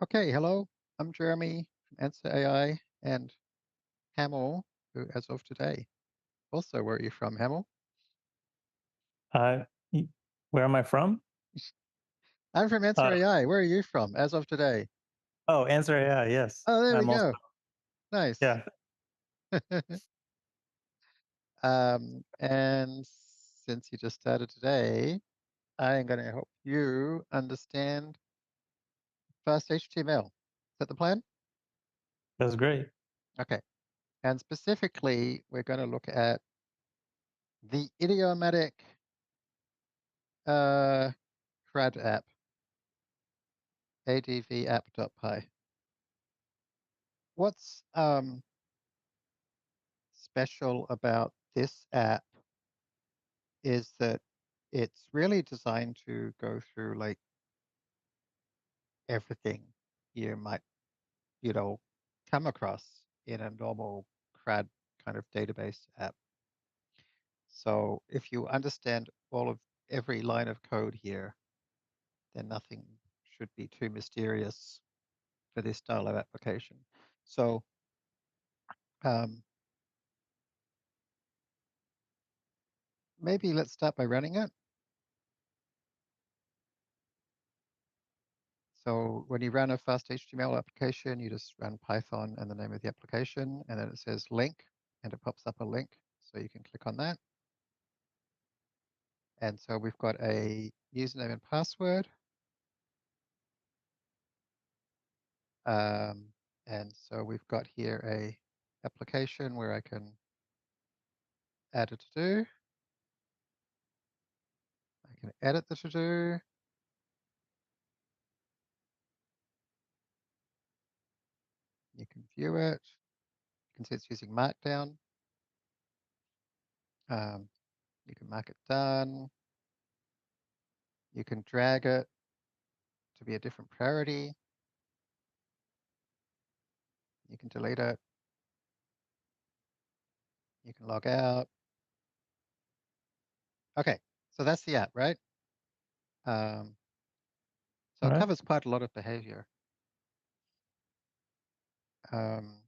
Okay, hello. I'm Jeremy from Answer.AI and Hamel, who as of today. Also, where are you from, Hamel? Uh, where am I from? I'm from Uh, Answer.AI. Where are you from as of today? oh, Answer.AI. Yes, Oh, there we I'm also. go. Nice. Yeah, And since you just started today, I'm going to help you understand fast HTML. Is that the plan? that's great. Okay. And specifically, we're going to look at the idiomatic CRUD app, advapp.py. What's special about this app is that it's really designed to go through like everything you might, come across in a normal CRUD kind of database app. So if you understand all of every line of code here, then nothing should be too mysterious for this style of application. So um, maybe let's start by running it. So when you run a fast HTML application, you just run Python and the name of the application, and then it says link, and it pops up a link. So you can click on that. And so we've got a username and password. And so we've got here a application where I can add a to-do. I can edit the to-do. You can view it. You can see it's using Markdown. You can mark it done. You can drag it to be a different priority. You can delete it. You can log out. Okay, so that's the app, right? So All it right. covers quite a lot of behavior. Um,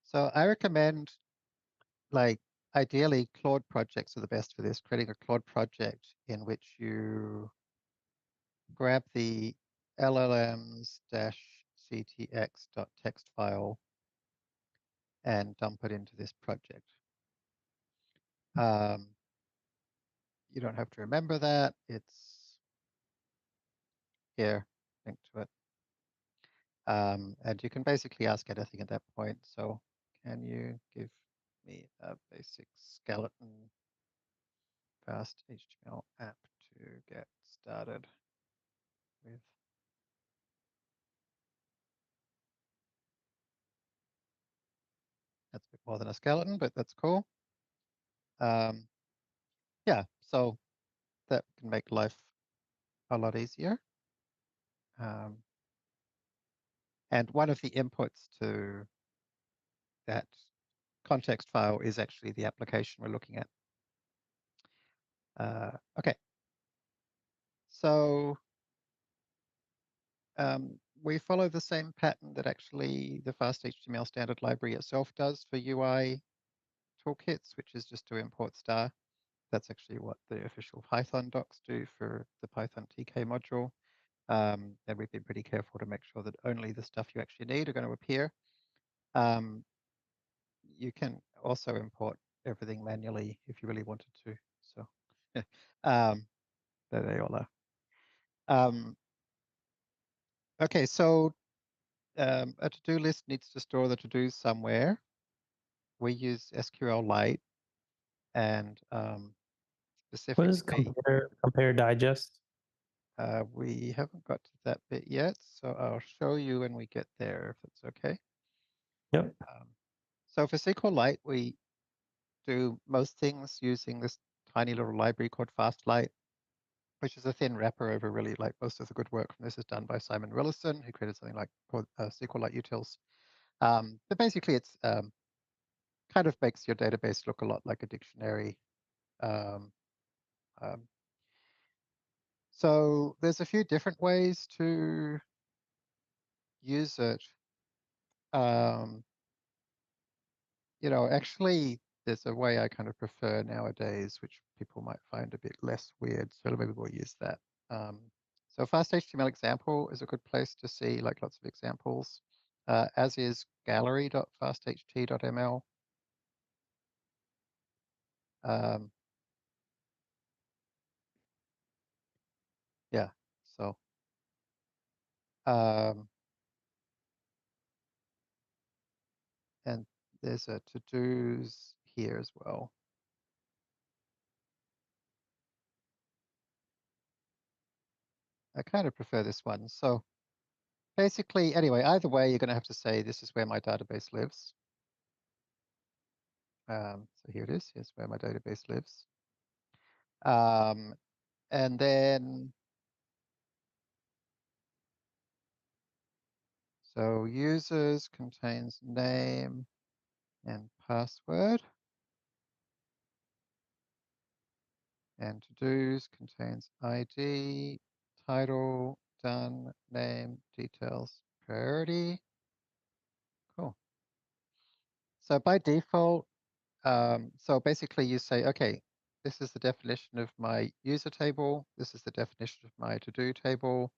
so I recommend, like, ideally, Claude projects are the best for this, creating a Claude project in which you grab the llms-ctx.txt file and dump it into this project. Um, you don't have to remember that. It's here, linked to it. And you can basically ask anything at that point. So can you give me a basic skeleton fast HTML app to get started with? That's a bit more than a skeleton, but that's cool. Yeah, so that can make life a lot easier. And one of the inputs to that context file is actually the application we're looking at. Okay, so we follow the same pattern that actually the FastHTML standard library itself does for UI toolkits, which is just to import star. That's actually what the official Python docs do for the Python TK module. And we've been pretty careful to make sure that only the stuff you actually need are going to appear. You can also import everything manually if you really wanted to. So there they all are. Okay, so a to-do list needs to store the to-dos somewhere. We use SQLite and What is specifically, compare digest? we haven't got to that bit yet, so I'll show you when we get there, if it's okay. Yep. So for SQLite, we do most things using this tiny little library called FastLite, which is a thin wrapper over really like most of the good work from this is done by Simon Willison, who created something like called SQLite utils. But basically, it's kind of makes your database look a lot like a dictionary. Um, um, So there's a few different ways to use it. Actually, there's a way I kind of prefer nowadays, which people might find a bit less weird. So maybe we'll use that. So FastHTML example is a good place to see like lots of examples, as is gallery.fastht.ml. Yeah, so and there's a to-dos here as well. I kind of prefer this one. So basically, anyway, either way, you're going to have to say this is where my database lives. So here it is. Here's where my database lives. And then, so users contains name and password. And to-dos contains ID, title, done, name, details, priority. Cool. So by default, so basically you say, okay, this is the definition of my user table. This is the definition of my to-do table.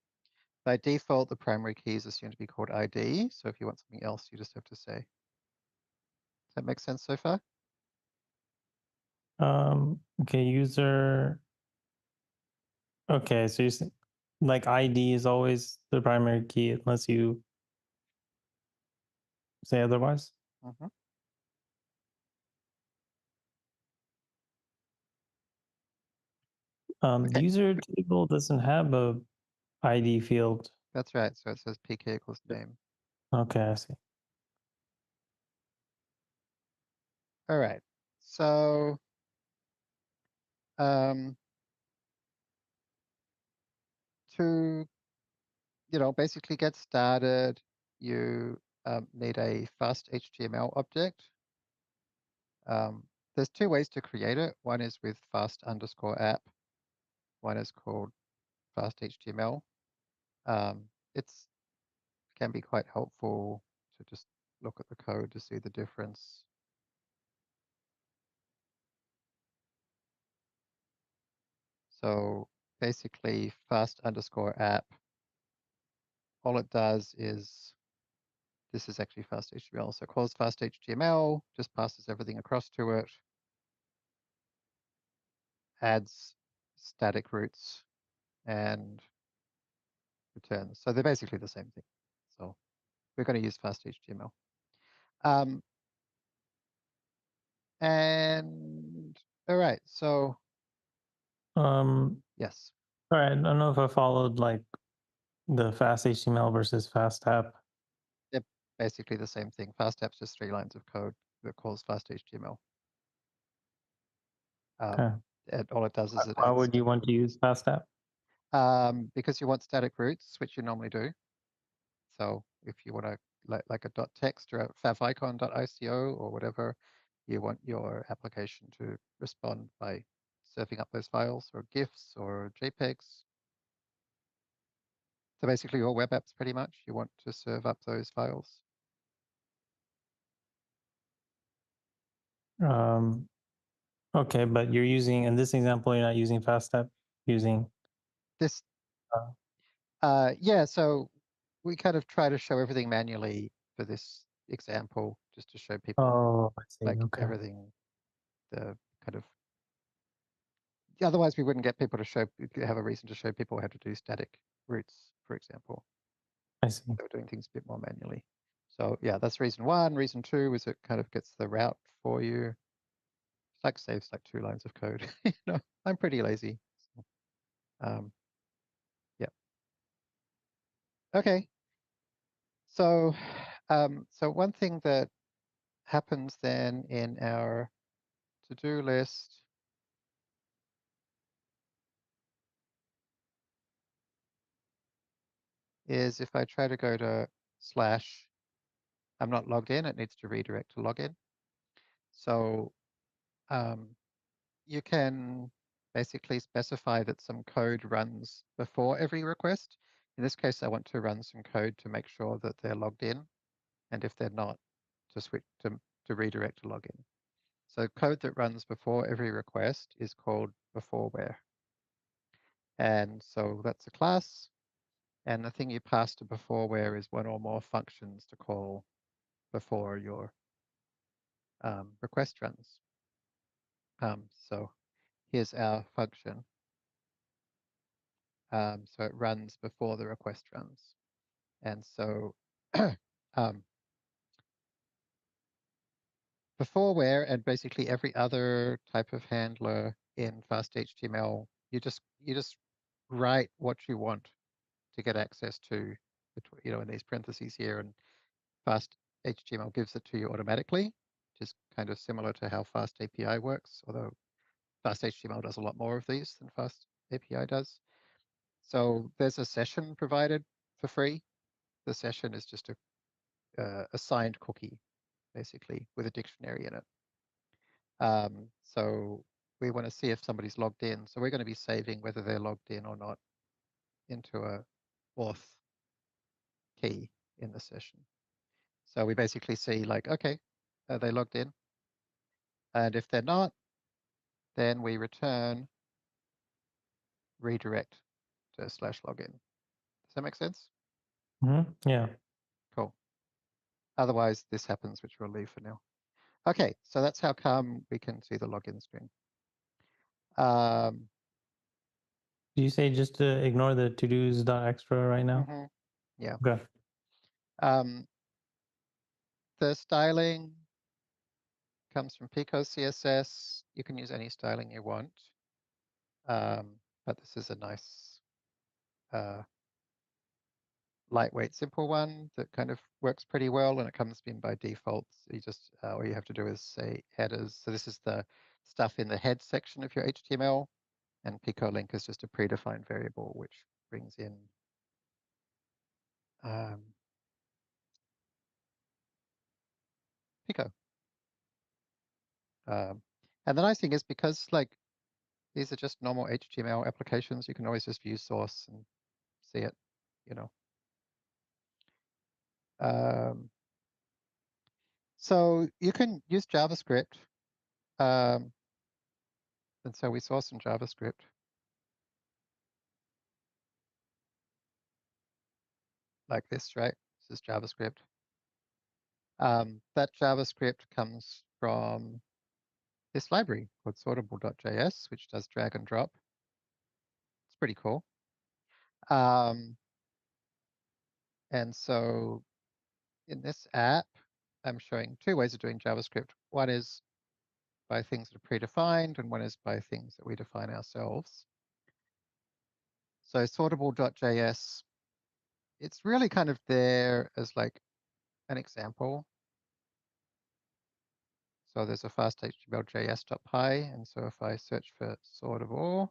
By default, the primary key is assumed to be called ID. So if you want something else, you just have to say. Does that make sense so far? Okay, user. Okay, so like ID is always the primary key unless you say otherwise. Mm-hmm. The Okay, user table doesn't have a ID field. that's right. So it says PK equals name. Okay, I see. All right. So um, to basically get started, you need a fast HTML object. There's two ways to create it. One is with fast_app. One is called fast HTML. It's can be quite helpful to just look at the code to see the difference. So basically fast_app, all it does is, this is actually fast HTML. So it calls fast HTML, just passes everything across to it, adds static roots and returns. So they're basically the same thing. So we're going to use fast HTML. And all right, so yes. All right, I don't know if I followed like the fast HTML versus fast app. They're basically the same thing. FastApp's just 3 lines of code that calls fast HTML. Okay. And all it does is it Why adds would you want to use fast app? because you want static roots, which you normally do. So if you want to like a .text or a favicon.ico or whatever, you want your application to respond by serving up those files or GIFs or JPEGs. So basically your web apps pretty much, you want to serve up those files. Okay, but you're using, in this example, you're not using fast app, using. This, yeah, so we kind of try to show everything manually for this example, just to show people Oh, I see. like Okay. everything, the kind of, otherwise we wouldn't get people to have a reason to show people how to do static roots, for example. I see. They were doing things a bit more manually. So yeah, that's reason one. Reason two is it kind of gets the route for you. It's like saves like 2 lines of code. I'm pretty lazy. So, yeah. Okay. So, so one thing that happens then in our to-do list is if I try to go to slash, I'm not logged in, it needs to redirect to login. So you can basically specify that some code runs before every request. In this case, I want to run some code to make sure that they're logged in, and if they're not, to switch to redirect to login. So code that runs before every request is called Beforeware. And so that's a class. And the thing you pass to Beforeware is one or more functions to call before your request runs. So here's our function. So it runs before the request runs. And so Beforeware and basically every other type of handler in FastHTML, you just write what you want to get access to, in these parentheses here, and FastHTML gives it to you automatically, which is kind of similar to how FastAPI works, although FastHTML does a lot more of these than FastAPI does. So there's a session provided for free. The session is just a signed cookie, basically, with a dictionary in it. So we want to see if somebody's logged in. So we're going to be saving whether they're logged in or not into a auth key in the session. So we basically see like, okay, are they logged in? And if they're not, then we return redirect to /login. Does that make sense? Yeah. Cool. Otherwise, this happens, which we'll leave for now. Okay, so that's how come we can see the login screen. Do you say just to ignore the to-dos.extra right now? Yeah. Okay. The styling comes from Pico CSS. You can use any styling you want, but this is a nice, lightweight, simple one that kind of works pretty well, and it comes in by default. So you just all you have to do is say headers. So this is the stuff in the head section of your HTML, and Pico link is just a predefined variable which brings in Pico. And the nice thing is, because like these are just normal HTML applications, you can always just view source and see it, you know. So you can use JavaScript. And so we saw some JavaScript. Like this, right? This is JavaScript. That JavaScript comes from this library called sortable.js, which does drag and drop. It's pretty cool. And so in this app, I'm showing two ways of doing JavaScript. One is by things that are predefined, and one is by things that we define ourselves. So sortable.js, it's really kind of there as like an example. So there's a FastHTML.js.py, and so if I search for sortable,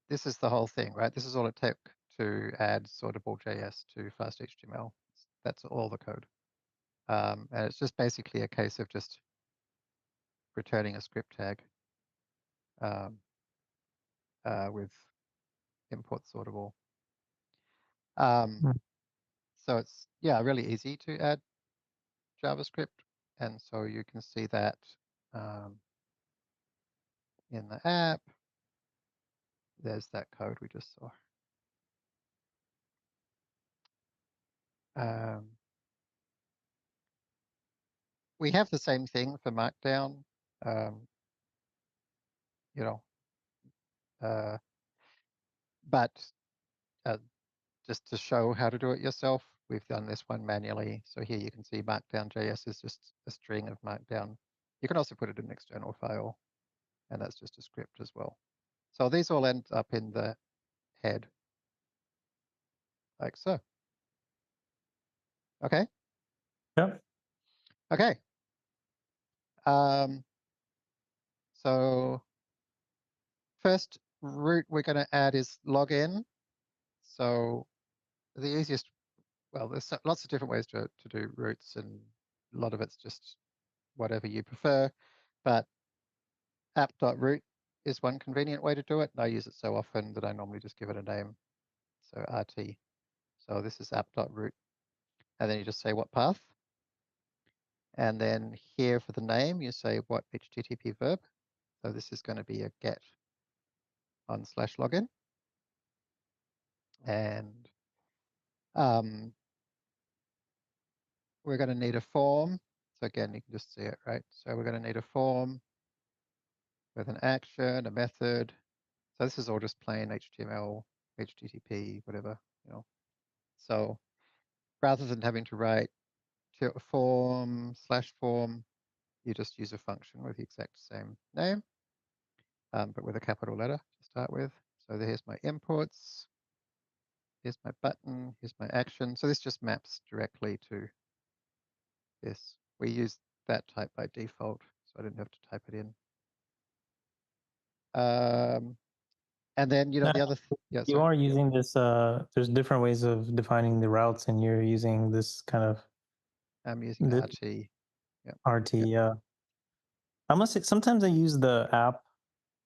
this is the whole thing, right? This is all it took to add sortable.js to FastHTML. That's all the code. And it's just basically a case of just returning a script tag with import sortable. So it's, yeah, really easy to add JavaScript. And so you can see that in the app. There's that code we just saw. We have the same thing for Markdown, you know, but just to show how to do it yourself, we've done this one manually. So here you can see Markdown.js is just a string of Markdown. You can also put it in an external file, and that's just a script as well. So these all end up in the head, like so. Okay. Yep. Okay. So first route we're going to add is login. So the easiest, well, there's lots of different ways to do routes, and a lot of it's just whatever you prefer. But app.root is one convenient way to do it. And I use it so often that I normally just give it a name. So RT. So this is app.root. And then you just say what path. And then here for the name, you say what HTTP verb. So this is going to be a get on /login. And we're going to need a form. So again, you can just see it, right? So we're going to need a form with an action, a method. So this is all just plain HTML, HTTP, whatever, you know. So rather than having to write form /form, you just use a function with the exact same name, but with a capital letter to start with. So here's my inputs. Here's my button. Here's my action. So this just maps directly to this. We use that type by default, so I didn't have to type it in. And then, you know, the other, yeah, You sorry. are using this, there's different ways of defining the routes, and you're using this kind of I'm using this RT. Yeah. RT. Yeah. Yeah. I must say, sometimes I use the app,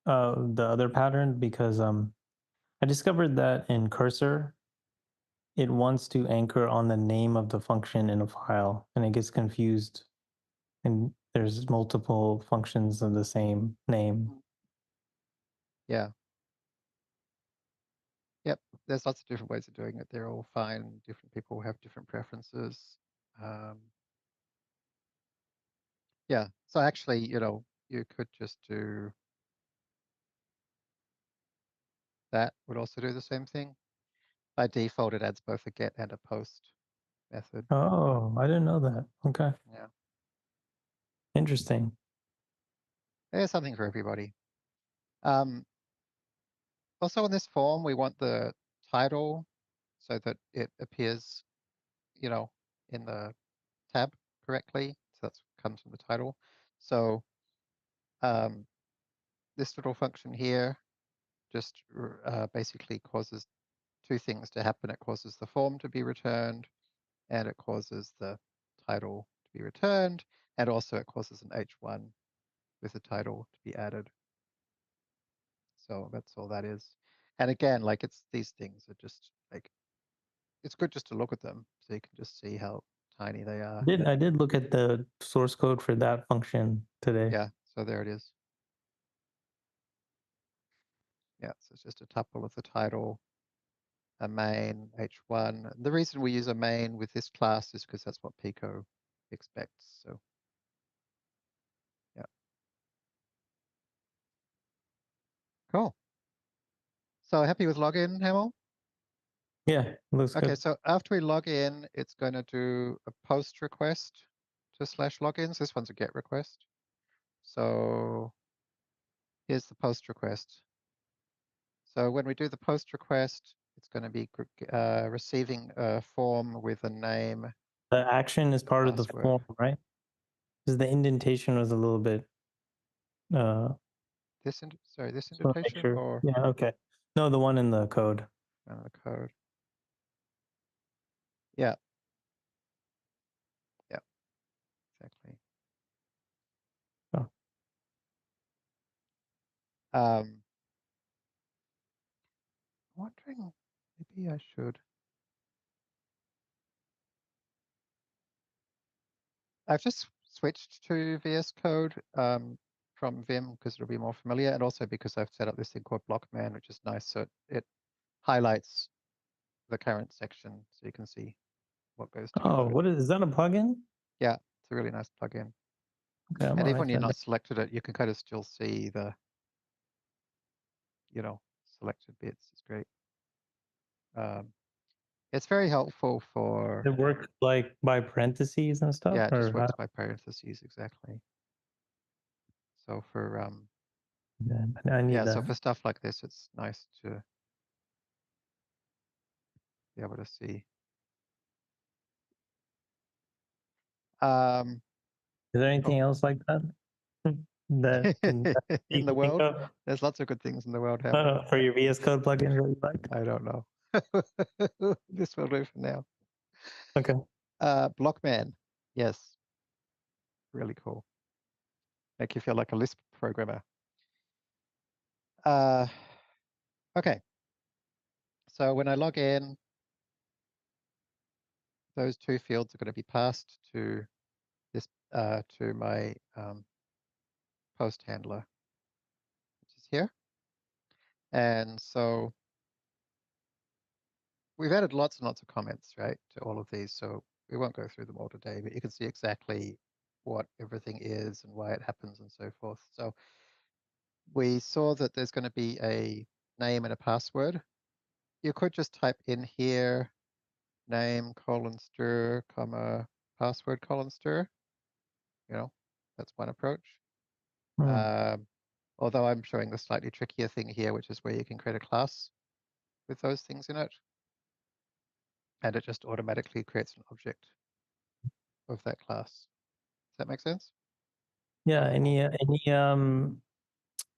the other pattern, because I discovered that in Cursor, it wants to anchor on the name of the function in a file, and it gets confused. And there's multiple functions of the same name. Yeah. Yep. There's lots of different ways of doing it. They're all fine. Different people have different preferences. Yeah. So actually, you know, you could just do that would also do the same thing. By default, it adds both a get and a post method. Oh, I didn't know that. Okay. Yeah. Interesting. There's something for everybody. Also in this form, we want the title so that it appears, you know, in the tab correctly. So that comes from the title. So this little function here just basically causes two things to happen. It causes the form to be returned, and it causes the title to be returned, and also it causes an H1 with the title to be added. So that's all that is. And again, like it's these things are just like, it's good just to look at them so you can just see how tiny they are. I did look at the source code for that function today. Yeah, so there it is. Yeah, so it's just a tuple of the title, a main, H1. The reason we use a main with this class is because that's what Pico expects. So yeah, cool. So happy with login, Hamel? Yeah, looks Okay, good. so after we log in, it's going to do a post request to /logins. This one's a get request. So here's the post request. So when we do the post request, it's going to be receiving a form with a name, The action is part of the password. form, right? Because the indentation was a little bit. This sorry, this Just want to make indentation sure. or Yeah. Okay. No, the one in the code. the code? Yeah, yeah, exactly. Oh. I'm wondering, maybe I should. I've just switched to VS Code from Vim because it'll be more familiar, and also because I've set up this thing called Blockman, which is nice. So it highlights the current section so you can see what goes to Oh, code. what is that? A plugin? Yeah, it's a really nice plugin. Okay, I'm And gonna even when write you're that not down. selected it, you can kind of still see the, you know, selected bits. It's great. It's very helpful for, It works like by parentheses and stuff, yeah, it just or works by parentheses, exactly. So for, I need yeah, so that. for stuff like this, it's nice to be able to see. Um, Is there oh, anything else like that? That you in the can think world, of? there's lots of good things in the world, No, Hamel. no, for your VS Code plugin that you like. I don't know. This will do for now. Okay. Blockman, yes, really cool. Make you feel like a Lisp programmer. Uh, okay. So when I log in, those two fields are going to be passed to this to my post handler, which is here. And so we've added lots and lots of comments, right, to all of these. So we won't go through them all today, but you can see exactly what everything is and why it happens and so forth. So we saw that there's going to be a name and a password. You could just type in here name colon stir comma password colon stir. You know, that's one approach. Hmm. Um, although I'm showing the slightly trickier thing here, which is where you can create a class with those things in it, and it just automatically creates an object of that class. Does that make sense? Yeah. Any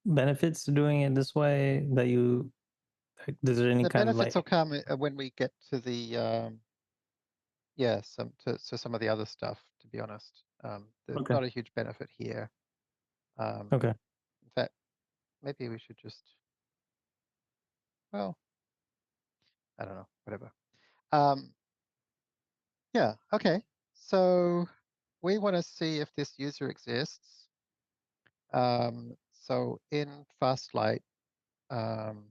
benefits to doing it this way that you like, is there any The kind of benefits will like come when we get to the yeah, some of the other stuff. To be honest, there's okay. not a huge benefit here. Okay. In fact, maybe we should just, well, I don't know, whatever. Um, yeah, okay. So we want to see if this user exists. So in FastLite, um,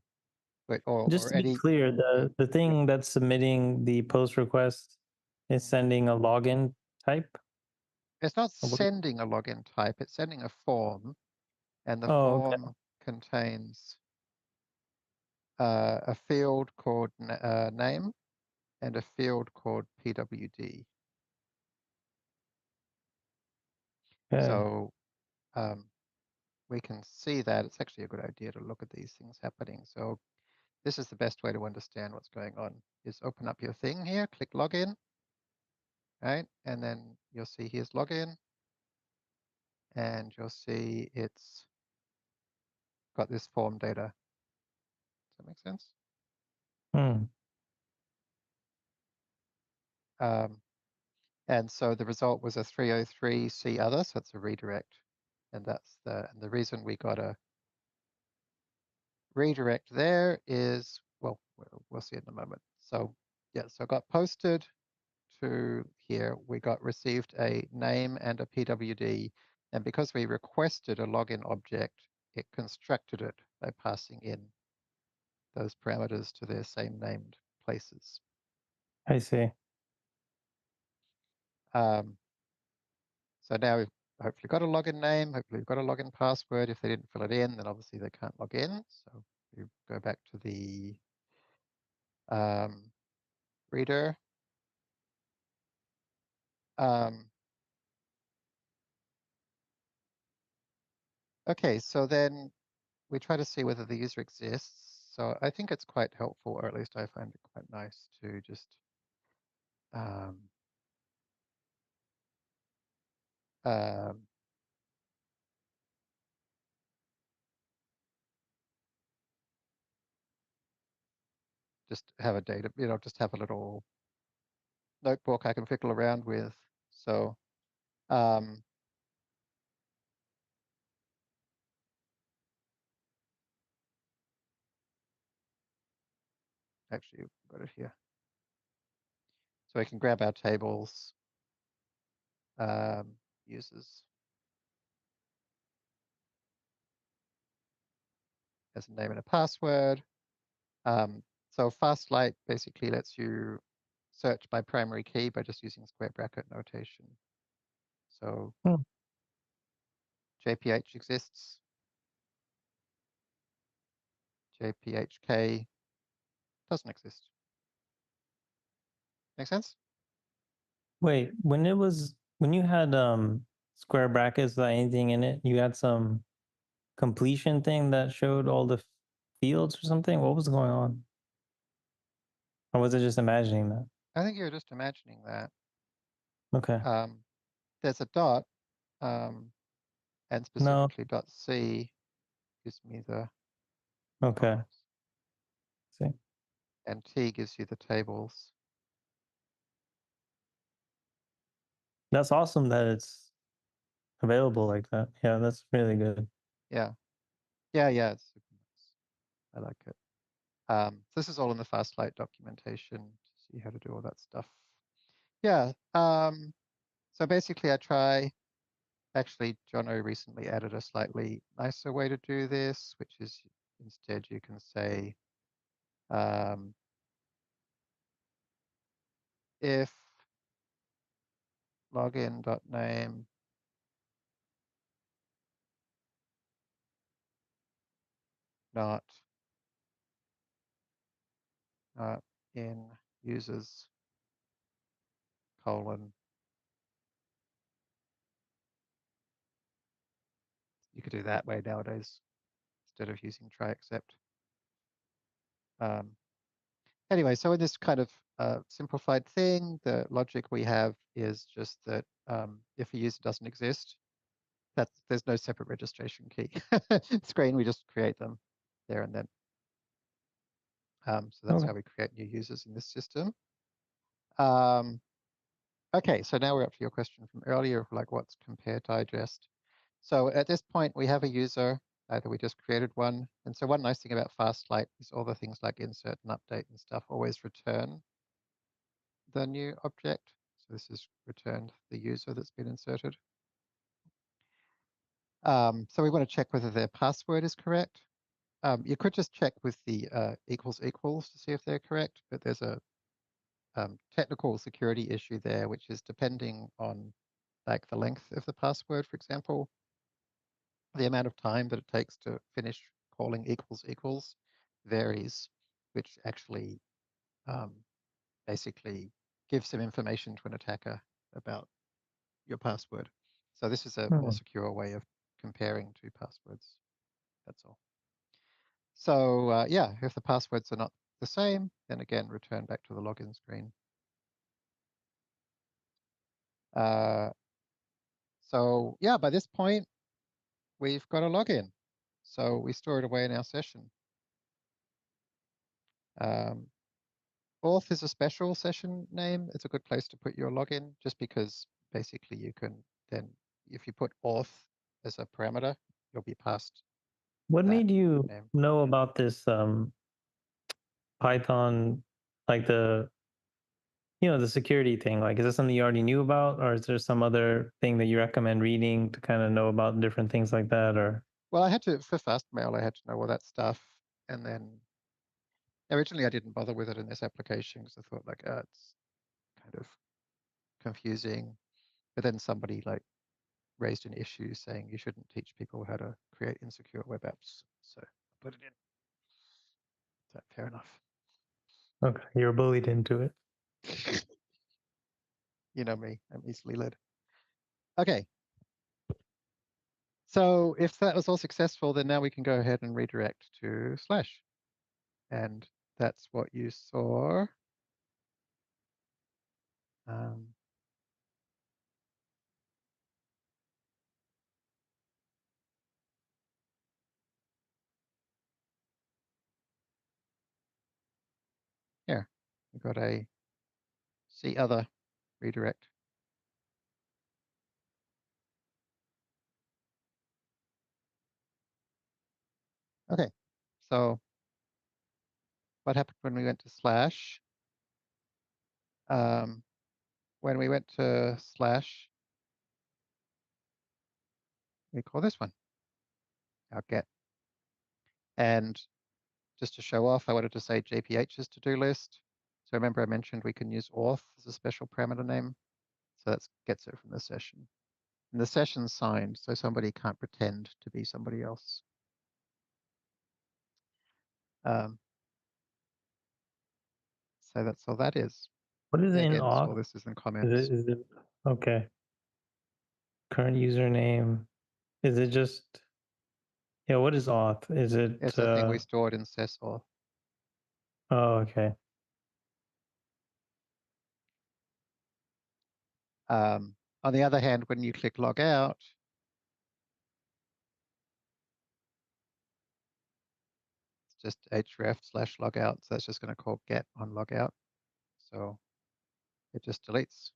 wait, Just or to be any, clear, mm, the thing that's submitting the post request is mm. sending a login type. It's not Or what- sending a login type, it's sending a form, and the Oh, okay. form contains a field called name and a field called PWD. Okay. So um, we can see that it's actually a good idea to look at these things happening. So this is the best way to understand what's going on, is open up your thing here, click login, right? And then you'll see here's login, and you'll see it's got this form data. Does that make sense? Hmm. Um, and so the result was a 303 see other, so it's a redirect. And the reason we got a redirect there is, well, we'll see it in a moment. So yeah, so it got posted to here. We got received a name and a PWD. And because we requested a login object, it constructed it by passing in those parameters to their same named places. I see. Um, so now we've hopefully got a login name, hopefully we've got a login password. If they didn't fill it in, then obviously they can't log in. So we go back to the um, reader. Um, okay, so then we try to see whether the user exists. So I think it's quite helpful, or at least I find it quite nice to um, um, just have a data, just have a little notebook I can fiddle around with. So um, actually, I've got it here. So we can grab our tables, users as a name and a password. So FastLite basically lets you search by primary key by just using square bracket notation. So Hmm. JPH exists, JPHK doesn't exist. Make sense? Wait, when you had square brackets without anything in it, you had some completion thing that showed all the fields or something? What was going on? Or was it just imagining that? I think you're just imagining that. Okay. There's a dot, and No. specifically dot C gives me the Okay. columns, See. and T gives you the tables. That's awesome that it's available like that. Yeah, that's really good. Yeah, yeah, yeah. It's super nice. I like it. This is all in the FastLite documentation to see how to do all that stuff. Yeah. So basically, actually, Jono recently added a slightly nicer way to do this, which is instead you can say if login.name not in users colon. You could do that way nowadays instead of using try except. Anyway, so in this kind of simplified thing, the logic we have is just that if a user doesn't exist, there's no separate registration key screen. We just create them there and then. So that's Okay. how we create new users in this system. Okay, so now we're up to your question from earlier of like what's compare digest. So at this point, we have a user, either we just created one. And so one nice thing about FastLite is all the things like insert and update and stuff always return the new object. So this is returned the user that's been inserted. So we want to check whether their password is correct. You could just check with the equals equals to see if they're correct, but there's a technical security issue there, which is depending on like the length of the password, for example, the amount of time that it takes to finish calling equals equals varies, which actually basically gives some information to an attacker about your password. So this is a more secure way of comparing two passwords. That's all. So yeah, if the passwords are not the same, then again, return back to the login screen. So yeah, by this point, we've got a login. So we store it away in our session. Auth is a special session name. It's a good place to put your login just because basically you can then, if you put auth as a parameter, you'll be passed What that made you name. know about this Python, like the security thing? Like, is this something you already knew about, or is there some other thing that you recommend reading to kind of know about different things like that? Or Well, I had to, for Fastmail, I had to know all that stuff. And then originally I didn't bother with it in this application because I thought like, it's kind of confusing. But then somebody like raised an issue saying you shouldn't teach people how to create insecure web apps. So I put it in. So fair enough. okay, you were bullied into it. You know me, I'm easily led. Okay. So if that was all successful, then now we can go ahead and redirect to slash. And that's what you saw. Here, we've got a see other redirect. Okay, so what happened when we went to slash? When we went to slash, we call this one our get. And just to show off, I wanted to say JPH's to-do list. So remember I mentioned we can use auth as a special parameter name. So that gets it from the session. And the session's signed, so somebody can't pretend to be somebody else. So that's all that is. What is And in again, auth? all this is in Is comments. it is it okay? Current username. Is it just what is auth? Is it It's a thing we stored in sysauth. oh okay. On the other hand, when you click log out, it's just href/logout. So that's just going to call get on logout. So it just deletes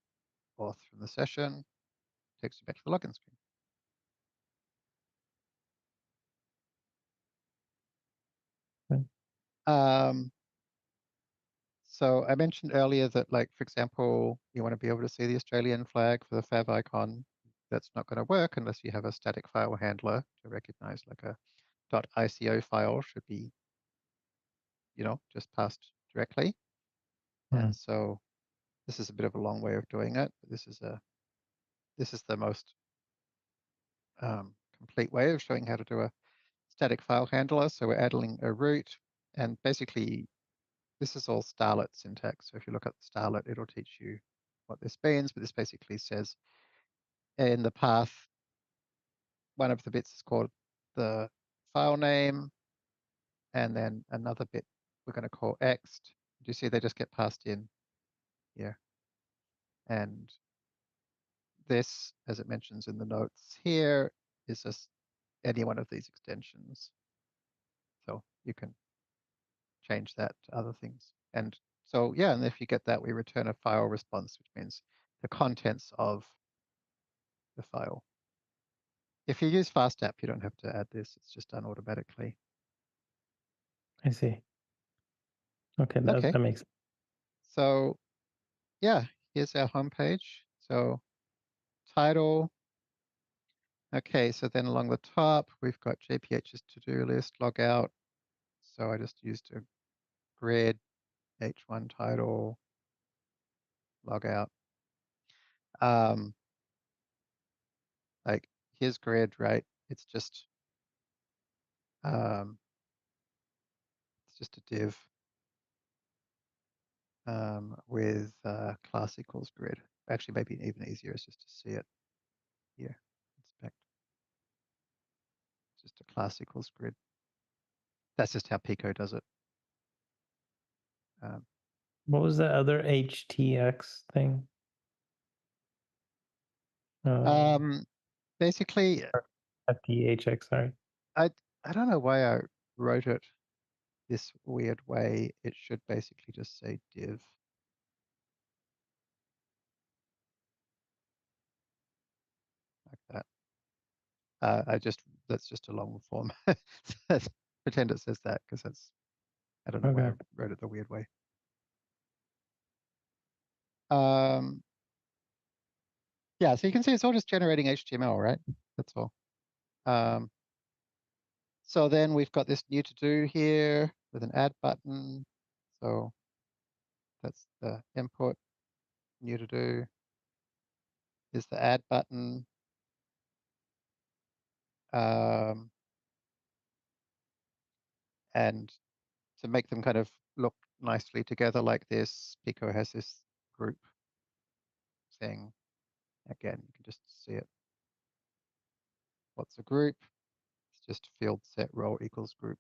auth from the session, takes you back to the login screen. So I mentioned earlier that, like, for example, you want to be able to see the Australian flag for the fav icon. That's not going to work unless you have a static file handler to recognize, like a .ico file should be, just passed directly. And so this is a bit of a long way of doing it, but this is the most complete way of showing how to do a static file handler. So we're adding a root, and basically this is all starlet syntax. So if you look at the starlet, it'll teach you what this means, but this basically says in the path, one of the bits is called the file name, and then another bit we're going to call ext. Do you see they just get passed in here? And this, as it mentions in the notes here, is just any one of these extensions. So you can change that to other things. And so, yeah, and if you get that, we return a file response, which means the contents of the file. If you use FastApp, you don't have to add this. It's just done automatically. I see. Okay, that Okay. makes sense. So, yeah, here's our homepage. So title. Okay, so then along the top, we've got JPH's to-do list, logout. So I just used a grid, H1 title, logout. Like here's grid, right? It's just a div with class equals grid. Actually, maybe even easier is just to see it here. Inspect. Just a class equals grid. That's just how Pico does it. What was the other HTX thing? Basically, FTHX, sorry. I don't know why I wrote it this weird way. It should basically just say div. Like that. That's just a long form. Pretend it says that because I don't know why I wrote it the weird way. Yeah, so you can see it's all just generating HTML, right? That's all. So then we've got this new to do here with an add button. So that's the input. New to do is the add button. And to make them kind of look nicely together like this, Pico has this group thing. Again, you can just see it. What's a group? It's just field set role equals group.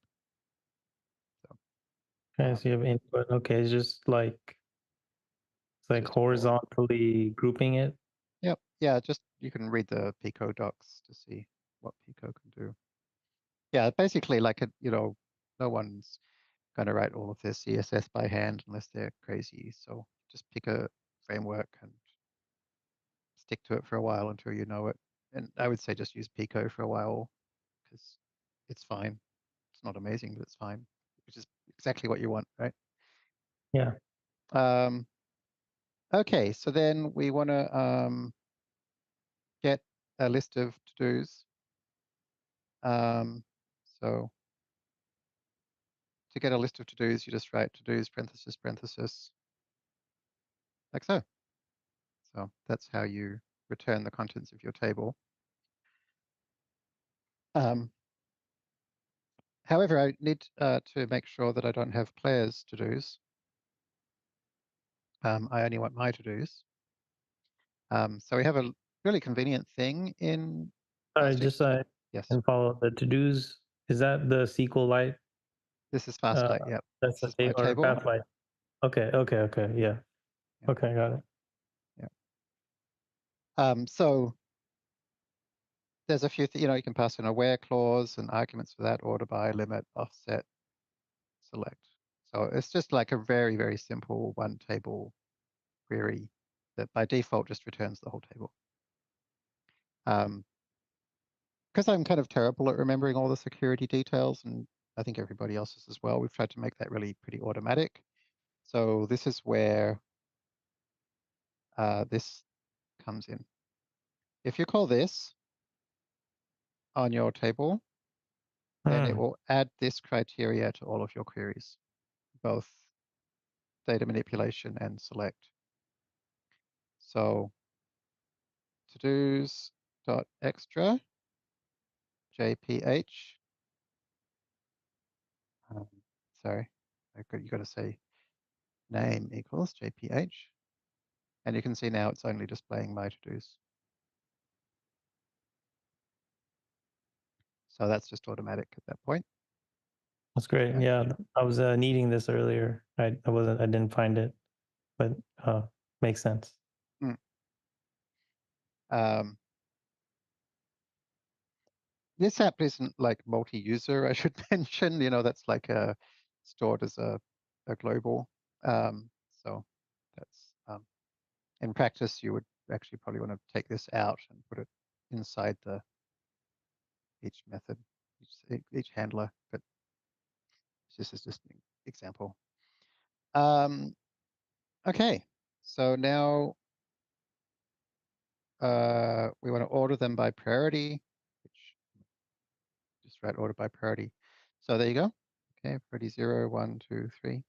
So, Okay, so you have input. Okay, it's like horizontally grouping it. Yep. Yeah, just you can read the Pico docs to see what Pico can do. Yeah, basically like no one's going to write all of their CSS by hand unless they're crazy. So just pick a framework and stick to it for a while until you know it. And I would say just use Pico for a while because it's fine. It's not amazing, but it's fine, which is exactly what you want, right? Yeah. Okay, so then we want to get a list of to-dos. So to get a list of to-dos, you just write to-dos parenthesis parenthesis like so. So that's how you return the contents of your table. However, I need to make sure that I don't have players to-dos. I only want my to-dos. So we have a really convenient thing in Sorry, FastHTML. just so I Yes, can follow the to-dos. Is that the SQLite? this is FastLite. Yep, That's this the is my or table. FastLite. Okay, yeah. Yep. Okay, got it. Yep. So there's a few, you can pass in a where clause and arguments for that, order by, limit, offset, select. So it's just like a very, very simple one table query that by default just returns the whole table. Because I'm kind of terrible at remembering all the security details and I think everybody else is as well. We've tried to make that really pretty automatic. So this is where this comes in. If you call this on your table, then it Hmm. will add this criteria to all of your queries, both data manipulation and select. So to-dos dot extra jph. Um, sorry, you got to say name equals jph, and you can see now it's only displaying my to-dos. So that's just automatic at that point. That's great. And Yeah, I was needing this earlier. I didn't find it, but makes sense. mm, um, this app isn't like multi-user, I should mention. That's like stored as a global. So that's in practice, you would actually probably want to take this out and put it inside each method, each handler. But this is just an example. Okay, so now we want to order them by priority, which just write order by priority. So there you go. Okay, priority 0, 1, 2, 3.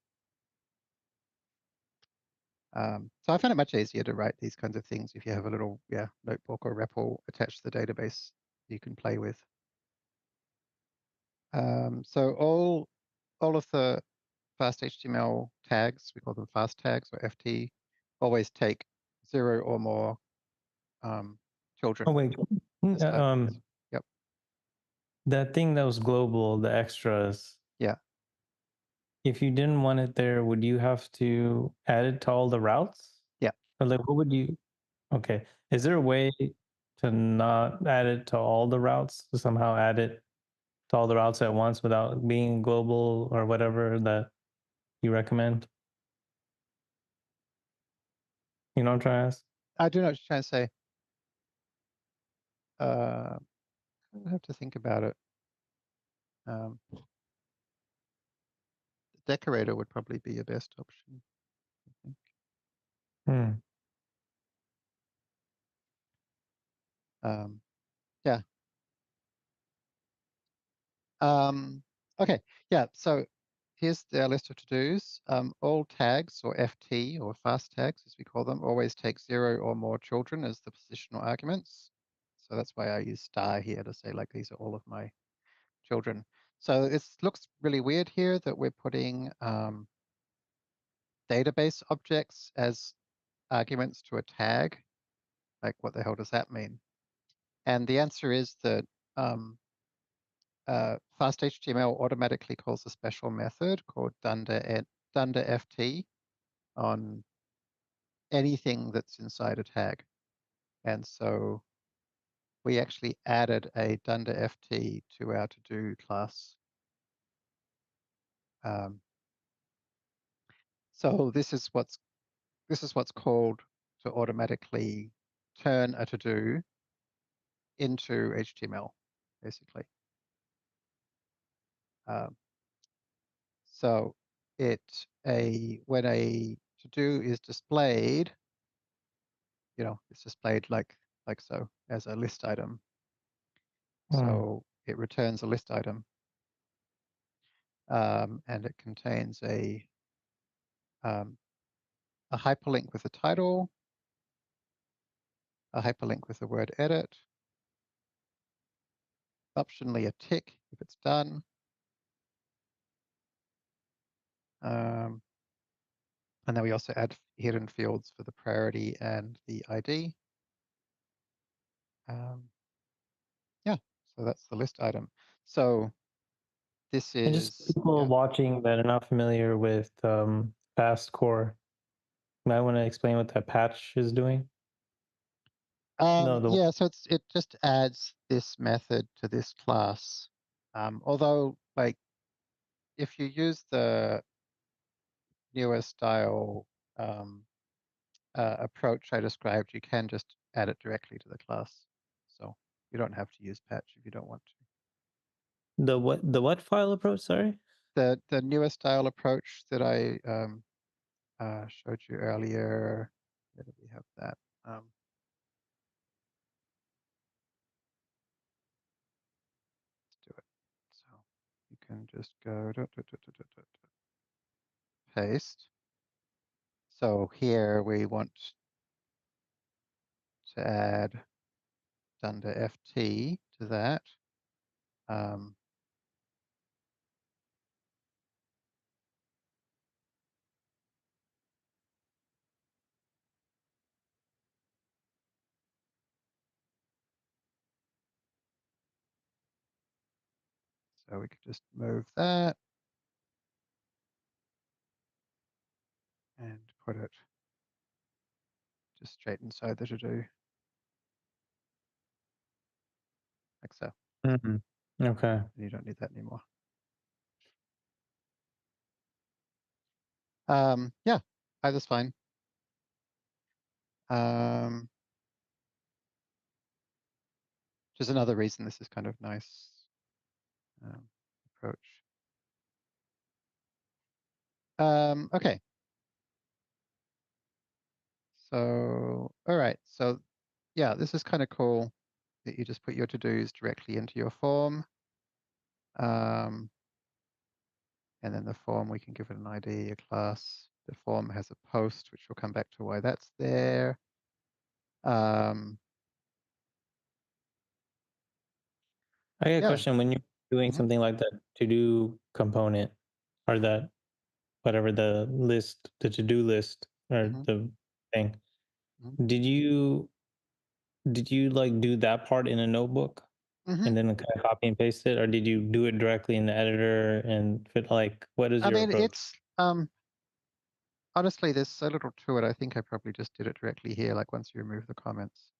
So I find it much easier to write these kinds of things if you have a little notebook or REPL attached to the database you can play with. So all of the fast HTML tags, we call them fast tags or FT, always take 0 or more children, Oh wait, list items. Yep. that thing that was global, the extras. Yeah. If you didn't want it there, would you have to add it to all the routes? Yeah. Or like, what would you? Okay, is there a way to not add it to all the routes? To somehow add it to all the routes at once without being global or whatever that you recommend? You know what I'm trying to ask? I do know what you're trying to say. I have to think about it. The decorator would probably be your best option, I think. Hmm. Yeah. Okay. Yeah. So here's the list of to-dos. All tags or FT or fast tags, as we call them, always take 0 or more children as the positional arguments. So that's why I use star here to say like these are all of my children. So it looks really weird here that we're putting database objects as arguments to a tag. Like what the hell does that mean? And the answer is that FastHTML automatically calls a special method called dunder_ft on anything that's inside a tag. And so we actually added a dunder_ft to our to-do class. So this is what's called to automatically turn a to-do into HTML, basically. Um, so when a to-do is displayed, it's displayed like so as a list item. Hmm. So it returns a list item, and it contains um, a hyperlink with a title, a hyperlink with the word edit, optionally a tick if it's done, and then we also add hidden fields for the priority and the ID. Yeah, so that's the list item. So this And just is, people yeah. watching that are not familiar with Fast Core, might want to explain what that patch is doing. No, the Yeah, so it just adds this method to this class. Although, like, if you use the newer style approach I described, you can just add it directly to the class. So you don't have to use patch if you don't want to. The what file approach? Sorry. The newer style approach that I showed you earlier. Where did we have that? Let's do it. So you can just go paste. So here we want to add under FT to that. So we could just move that and put it just straight inside the to-do, like so. Mhm. Okay. You don't need that anymore. Yeah, either's fine. Just another reason this is kind of nice approach. Okay. So, all right. So, yeah, this is kind of cool that you just put your to-dos directly into your form. And then the form, we can give it an ID, a class. The form has a post, which we'll come back to why that's there. I got a Yeah. question. When you're doing Mhm, something like that to do component, or that whatever the to do list or mhm, the thing, mhm, did you like do that part in a notebook mhm. and then kind of copy and paste it, or did you do it directly in the editor and fit, like, what is I your mean, approach? it's honestly, there's so little to it. I think I probably just did it directly here, like once you remove the comments.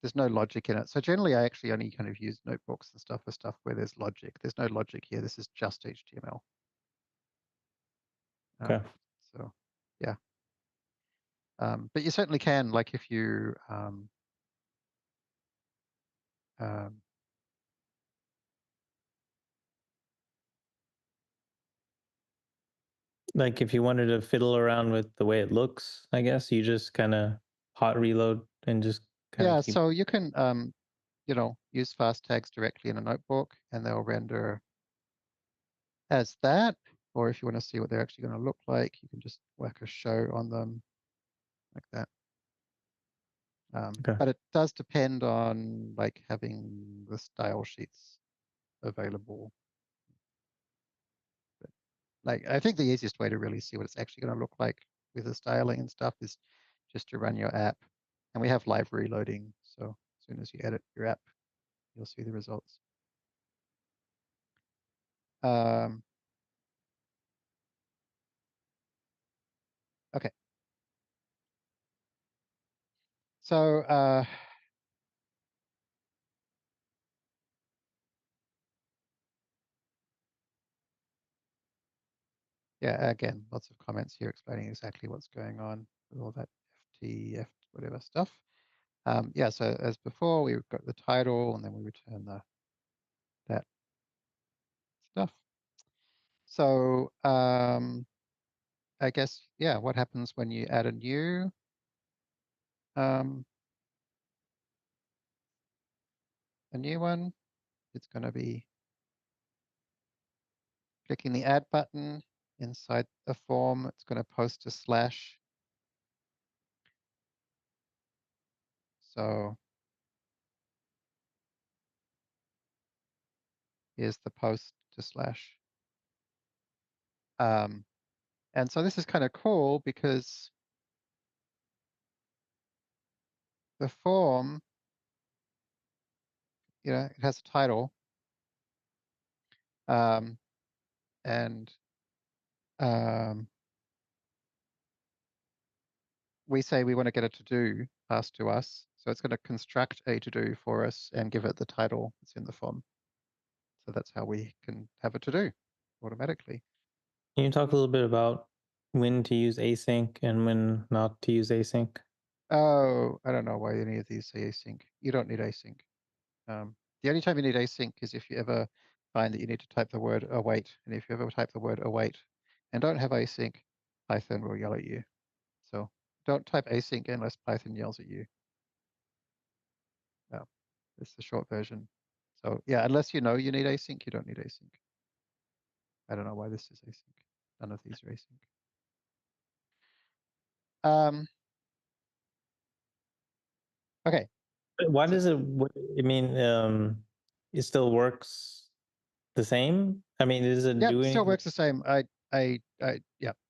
There's no logic in it. So generally, I actually only kind of use notebooks and stuff for stuff where there's logic. There's no logic here. This is just HTML. Okay. So yeah. But you certainly can, like if you um, Like, if you wanted to fiddle around with the way it looks, I guess you just kind of hot reload and just kind of yeah, keep. so you can use fast tags directly in a notebook and they'll render as that. Or if you want to see what they're actually going to look like, you can just whack a show on them like that. Okay. But it does depend on like having the style sheets available. But like I think the easiest way to really see what it's actually going to look like with the styling and stuff is just to run your app. And we have library loading, so as soon as you edit your app, you'll see the results. Um, okay, so yeah, again, lots of comments here explaining exactly what's going on with all that FT, whatever stuff. Yeah, so as before, we've got the title and then we return that stuff. So I guess, yeah, what happens when you add um, a new one? It's going to be clicking the add button inside the form. It's going to post a slash. So here's the post to slash. And so this is kind of cool because the form, it has a title. And we say we want to get a to-do passed to us. So it's going to construct a to-do for us and give it the title that's in the form. So that's how we can have a to-do automatically. Can you talk a little bit about when to use async and when not to use async? Oh, I don't know why any of these say async. You don't need async. The only time you need async is if you ever find that you need to type the word await, and if you ever type the word await and don't have async, Python will yell at you. So don't type async unless Python yells at you. No, it's the short version. So yeah, unless you know you need async, you don't need async. I don't know why this is async. None of these are async. Okay. Why So does it? I mean, it still works the same. I mean, is it yeah, still doing? works the same. Yeah,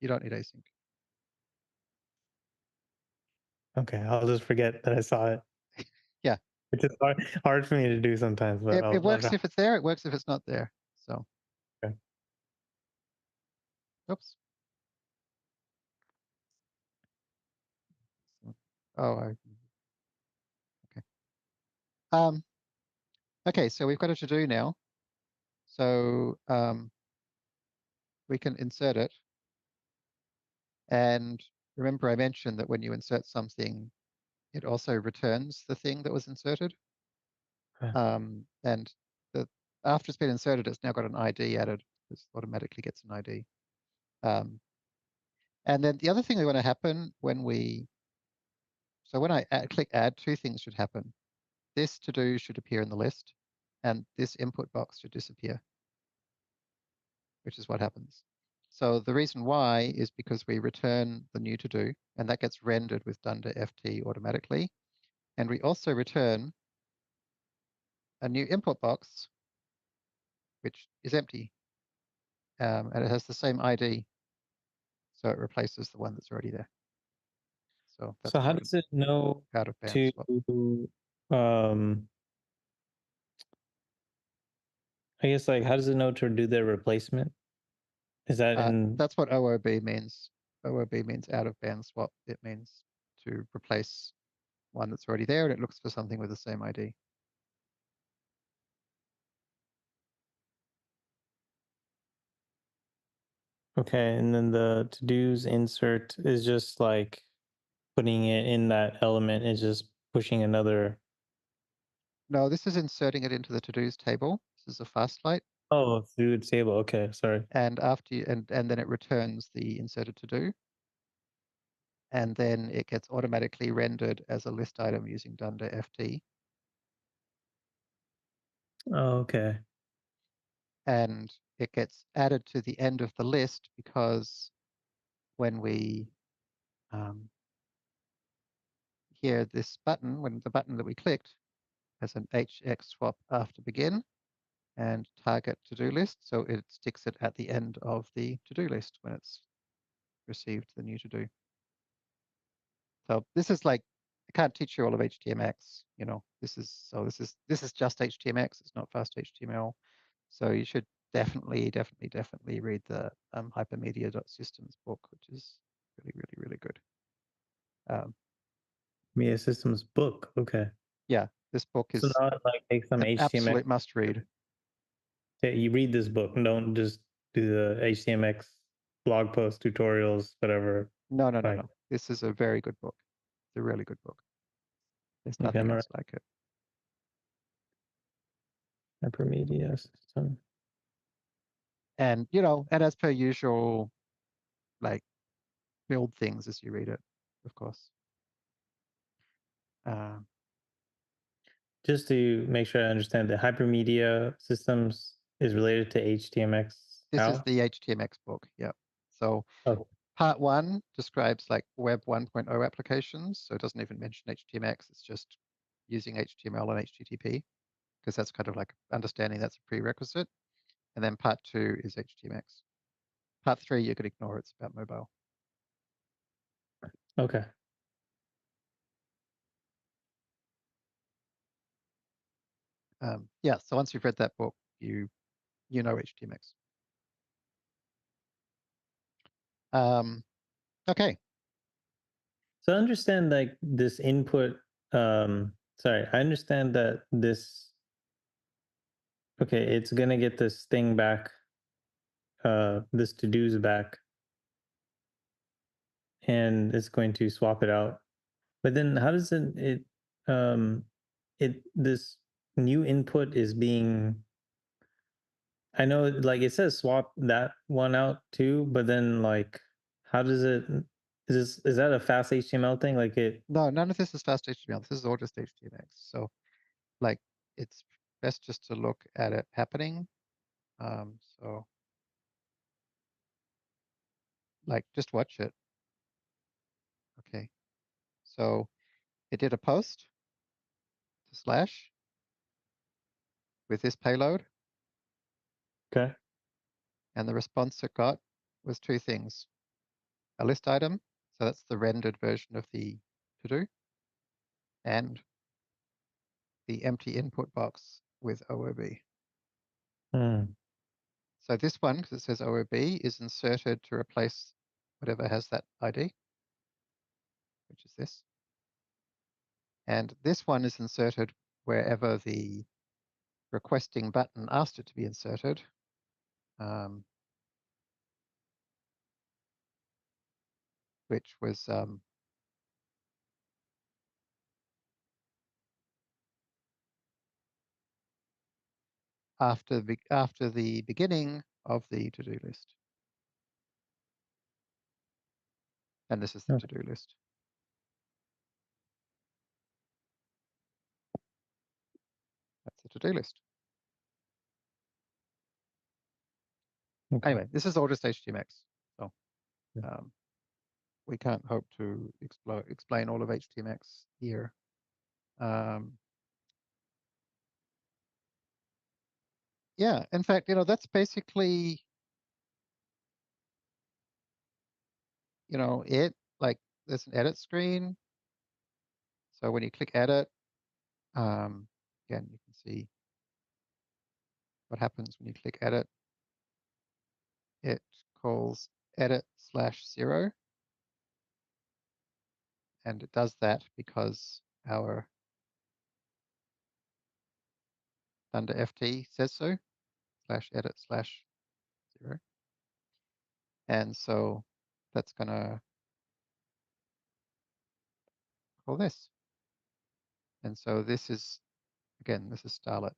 you don't need async. Okay, I'll just forget that I saw it. Yeah, It's just hard for me to do sometimes, but it I'll works try. if it's there. It works if it's not there. So, Okay. oops. Oh, okay. Um, okay, so we've got a to do now. So we can insert it. And remember, I mentioned that when you insert something, it also returns the thing that was inserted. Okay. And after it's been inserted, it's now got an ID added. It automatically gets an ID. Um, and then the other thing that want to happen so when I click add, two things should happen. This to do should appear in the list, and this input box should disappear, which is what happens. So the reason why is because we return the new to do, and that gets rendered with dunder.ft automatically. And we also return a new input box, which is empty, and it has the same ID, so it replaces the one that's already there. So So that's how called an does it know out of band to? swap. Um, I guess like how does it know to do their replacement? Is that in? That's what OOB means. OOB means out of band swap. It means to replace one that's already there, and it looks for something with the same ID. Okay, and then the to do's insert is just like putting it in that element is just pushing another. No, this is inserting it into the to-dos table. This is a FastLite, Oh, through the table. Okay, sorry. and after you, and then it returns the inserted to-do, and then it gets automatically rendered as a list item using dunder.ft, Oh, okay. and it gets added to the end of the list because when we hear this button, when the button that we clicked has an HX swap after begin and target to-do list, so it sticks it at the end of the to-do list when it's received the new to-do. So this is like, I can't teach you all of HTMX, this is just HTMX, it's not fast HTML. So you should definitely read the hypermedia.systems book, which is really good. Media systems book. Okay. Yeah, this book So is now it like takes some an HTMX. absolute must read. You read this book and don't just do the HTMX blog post tutorials, whatever. No. Like, This is a very good book. It's a really good book. There's okay, nothing I'm a else like it. hypermedia system. And and as per usual, like build things as you read it, of course. Uh, Just to make sure I understand, the hypermedia systems is related to HTMX. this is How? the HTMX book. Yeah. So Oh, part one describes like Web 1.0 applications. So it doesn't even mention HTMX. It's just using HTML and HTTP because that's kind of like understanding that's a prerequisite. And then part two is HTMX. Part three, you could ignore. It's about mobile. okay. Yeah. So once you've read that book, you know HTMX. Okay. So I understand like this input. Sorry, I understand that this. Okay, it's gonna get this thing back. This to do's back, and it's going to swap it out. But then, how does it this new input is being, I know like it says swap that one out too, but then like how does it, is that a fast HTML thing? Like it, No, none of this is fast HTML. This is all just HTMX. So like it's best just to look at it happening. So like just watch it. Okay. So it did a post to slash with this payload, okay. and the response it got was two things: a list item, so that's the rendered version of the to-do, and the empty input box with OOB. Hmm. So this one, because it says OOB, is inserted to replace whatever has that ID, which is this. And this one is inserted wherever the requesting button asked it to be inserted. Which was after the beginning of the to-do list. And this is the Okay. to-do list. That's the to-do list. Okay. Anyway, this is all just HTMX. So Yeah. we can't hope to explain all of HTMX here. Yeah, in fact, that's basically, it. Like, there's an edit screen. So when you click edit, again, you can see what happens when you click edit. It calls edit/0. And it does that because our under FT says so, /edit/0. And so that's going to call this. And so this is, again, this is Starlet.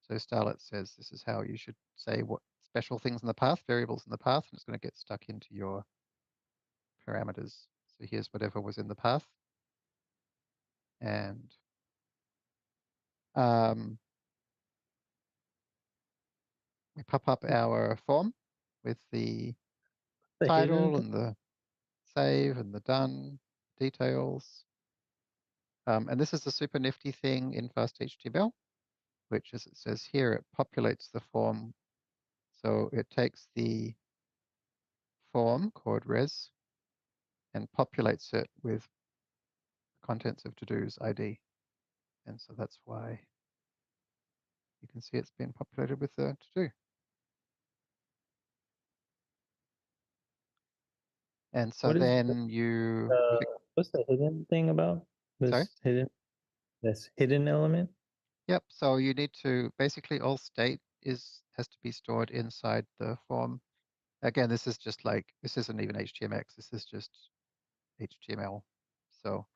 So Starlet says this is how you should say what special things in the path, variables in the path, and it's going to get stuck into your parameters. So here's whatever was in the path. And we pop up our form with the The hidden title thing? and the save and the done details. And this is the super nifty thing in FastHTML, which, as it says here, it populates the form. So it takes the form called res and populates it with the contents of to-do's ID. And so that's why you can see it's been populated with the to-do. And so What is then what's the hidden thing about? sorry? This hidden element? Yep. So you need to basically all state has to be stored inside the form. Again, this is just like, this isn't even HTMX. This is just HTML. So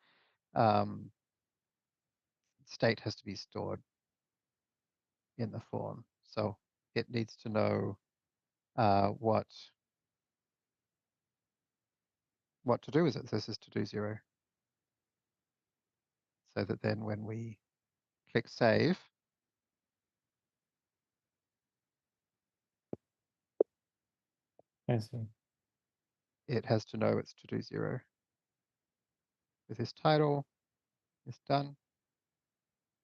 state has to be stored in the form. So it needs to know what to do with it. This is to do 0. So that then when we click save, I see. it has to know it's to do 0 with this title, this done,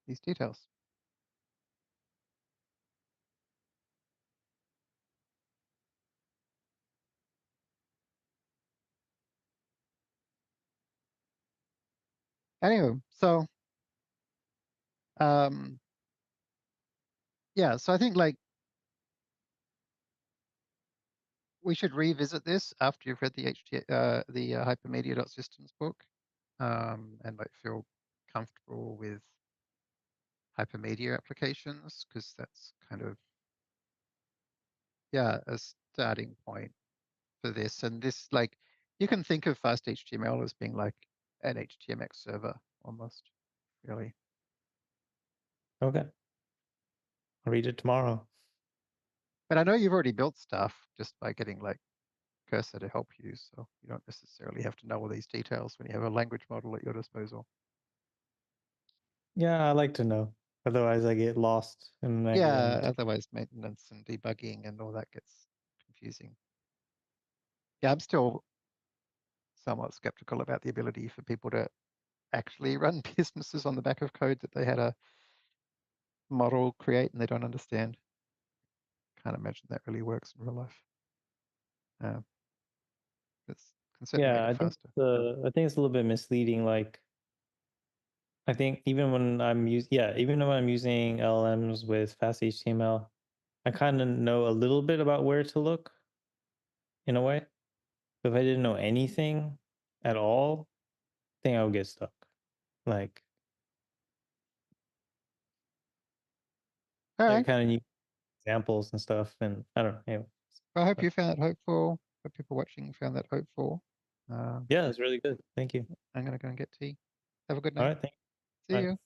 these details. Anyway, so yeah, so I think like we should revisit this after you've read the hypermedia.systems book, and like feel comfortable with hypermedia applications, because that's kind of, yeah, a starting point for this. And this, like, you can think of fast HTML as being like an HTMX server almost, really. Okay. I'll read it tomorrow. But I know you've already built stuff just by getting like Cursor to help you, so you don't necessarily have to know all these details when you have a language model at your disposal. Yeah, I like to know. Otherwise, I get lost and I get Yeah, into. otherwise maintenance and debugging and all that gets confusing. Yeah, I'm still somewhat skeptical about the ability for people to actually run businesses on the back of code that they had a model create and they don't understand. Can't imagine that really works in real life. Uh, it can certainly make Yeah, it faster. I think it's a little bit misleading. Like, I think even when even when I'm using LLMs with fast HTML, I kind of know a little bit about where to look in a way. But if I didn't know anything at all, I think I would get stuck. Like, All I right. kind of need examples and stuff, and I don't know. Anyway, Well, I hope but you found that hopeful. Hope people watching found that hopeful. Um, yeah, it's really good. Thank you. I'm going to go and get tea. Have a good All night. right, thank you. See All right. you.